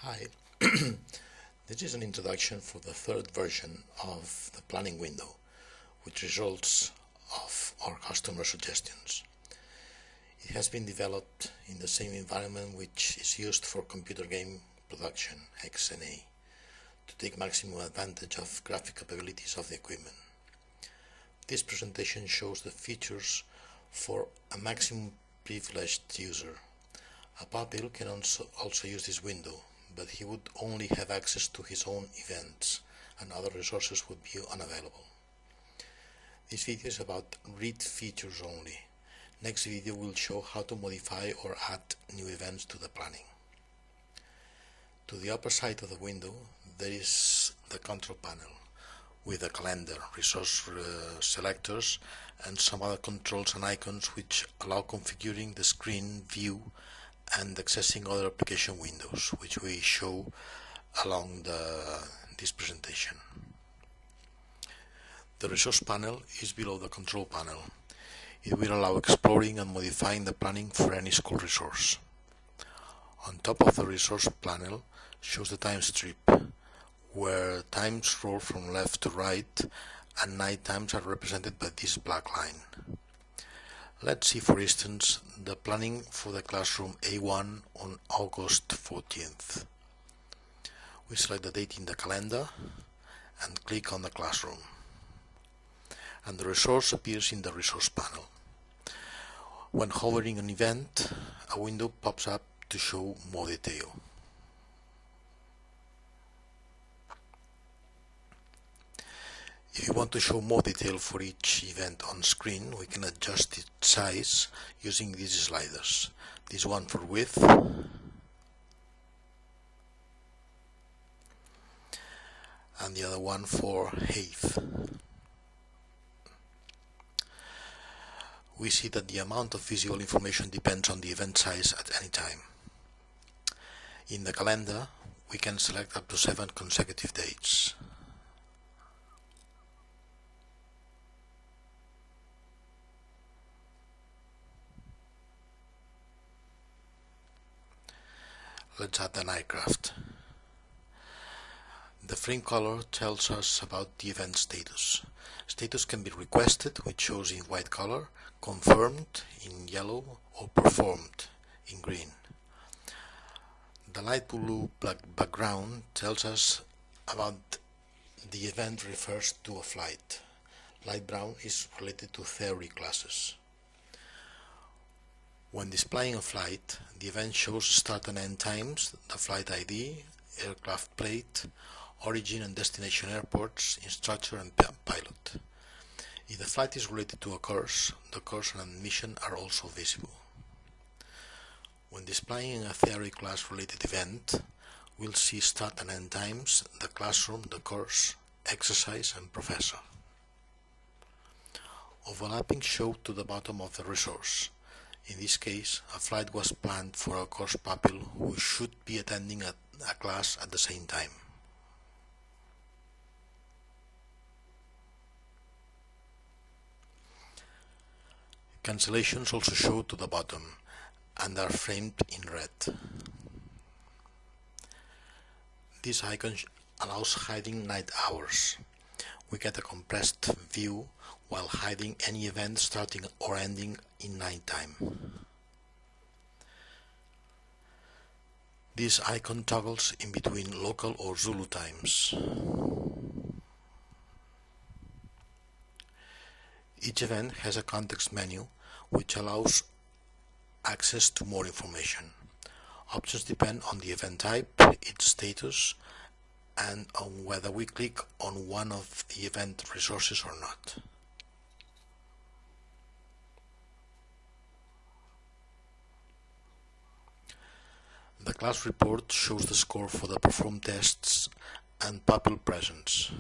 Hi, this is an introduction for the third version of the planning window, with results of our customer suggestions. It has been developed in the same environment which is used for computer game production, XNA, to take maximum advantage of graphic capabilities of the equipment. This presentation shows the features for a maximum privileged user. A pupil can also use this window, but he would only have access to his own events, and other resources would be unavailable. This video is about read features only. Next video will show how to modify or add new events to the planning. To the upper side of the window there is the control panel with a calendar, resource selectors, and some other controls and icons which allow configuring the screen view and accessing other application windows, which we show along this presentation. The resource panel is below the control panel. It will allow exploring and modifying the planning for any school resource. On top of the resource panel shows the time strip, where times roll from left to right and night times are represented by this black line. Let's see, for instance, the planning for the classroom A1 on August 14th. We select the date in the calendar and click on the classroom, and the resource appears in the resource panel. When hovering an event, a window pops up to show more detail. If you want to show more detail for each event on screen, we can adjust its size using these sliders. This one for width, and the other one for height. We see that the amount of visual information depends on the event size at any time. In the calendar, we can select up to 7 consecutive dates. Let's add an aircraft. The frame color tells us about the event status. Status can be requested, which shows in white color, confirmed in yellow, or performed in green. The light blue background tells us about the event refers to a flight. Light brown is related to theory classes. When displaying a flight, the event shows start and end times, the flight ID, aircraft plate, origin and destination airports, instructor and pilot. If the flight is related to a course, the course and admission are also visible. When displaying a theory class related event, we'll see start and end times, the classroom, the course, exercise and professor. Overlapping show to the bottom of the resource. In this case, a flight was planned for a course pupil who should be attending a class at the same time. Cancellations also show to the bottom and are framed in red. This icon allows hiding night hours. We get a compressed view while hiding any event starting or ending in night time. This icon toggles in between local or Zulu times. Each event has a context menu which allows access to more information. Options depend on the event type, its status, and on whether we click on one of the event resources or not. The class report shows the score for the performed tests and pupil presence.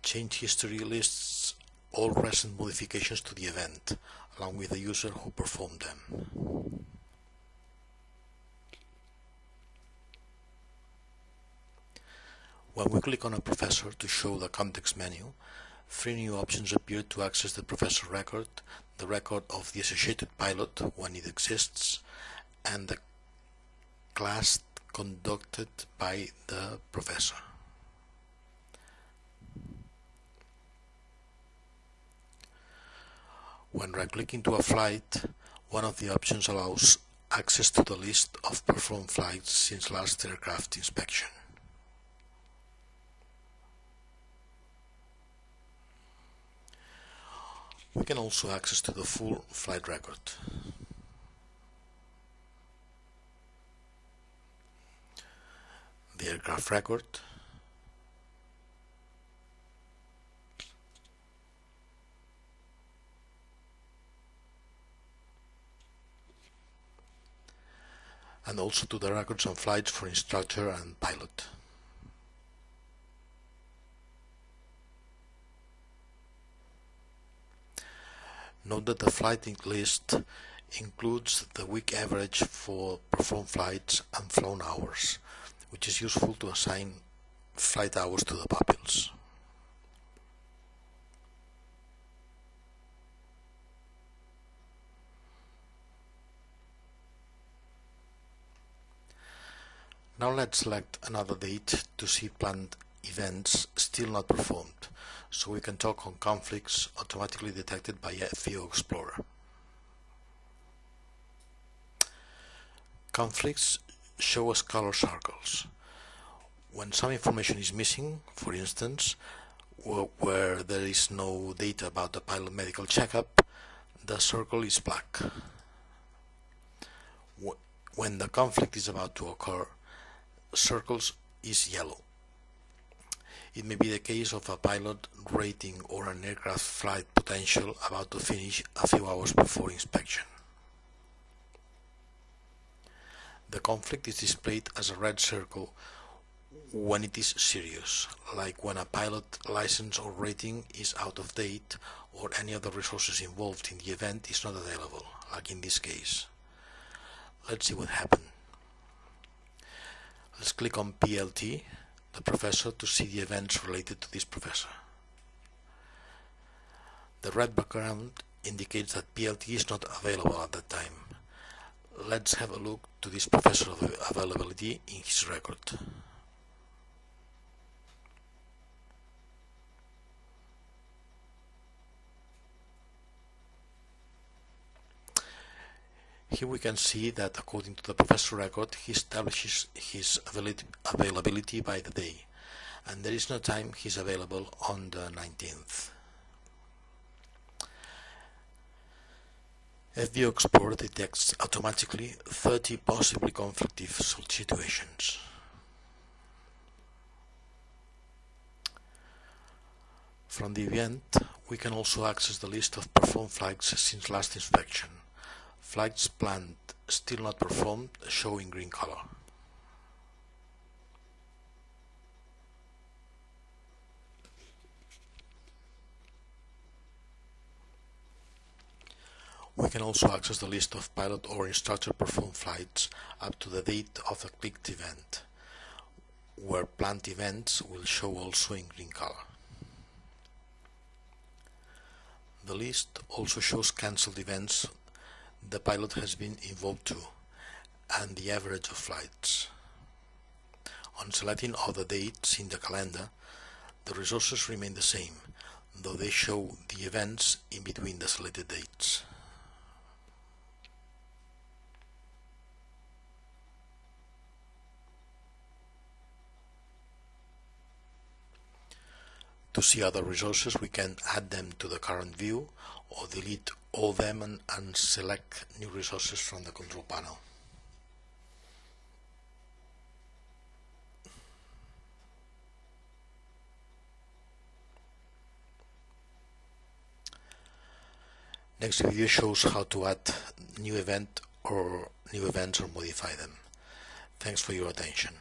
Change history lists all recent modifications to the event, along with the user who performed them. When we click on a professor to show the context menu, Three new options appear to access the professor record: the record of the associated pilot when it exists, and the class conducted by the professor. When right-clicking to a flight, one of the options allows access to the list of performed flights since last aircraft inspection. We can also access to the full flight record. The aircraft record, and also to the records on flights for instructor and pilot. Note that the flight list includes the week average for performed flights and flown hours, which is useful to assign flight hours to the pupils. Now let's select another date to see planned events still not performed, so we can talk on conflicts automatically detected by FBO Explorer. Conflicts show us color circles. When some information is missing, for instance, where there is no data about the pilot medical checkup, the circle is black. When the conflict is about to occur, circles is yellow. It may be the case of a pilot rating or an aircraft flight potential about to finish a few hours before inspection. The conflict is displayed as a red circle when it is serious, like when a pilot license or rating is out of date or any of the resources involved in the event is not available, like in this case. Let's see what happened. Let's click on PLT, the professor, to see the events related to this professor. The red background indicates that PLT is not available at that time. Let's have a look to this professor availability in his record. Here we can see that according to the professor record, he establishes his availability by the day, and there is no time he's available on the 19th. FBO Explorer detects automatically 30 possibly conflictive situations. From the event, we can also access the list of performed flights since last inspection. Flights planned, still not performed, show in green color. We can also access the list of pilot or instructor performed flights up to the date of a clicked event, where planned events will show also in green color. The list also shows cancelled events the pilot has been involved to, and the average of flights. On selecting other dates in the calendar, the resources remain the same, though they show the events in between the selected dates. To see other resources, we can add them to the current view or delete all of them and select new resources from the control panel. Next video shows how to add new events or modify them. Thanks for your attention.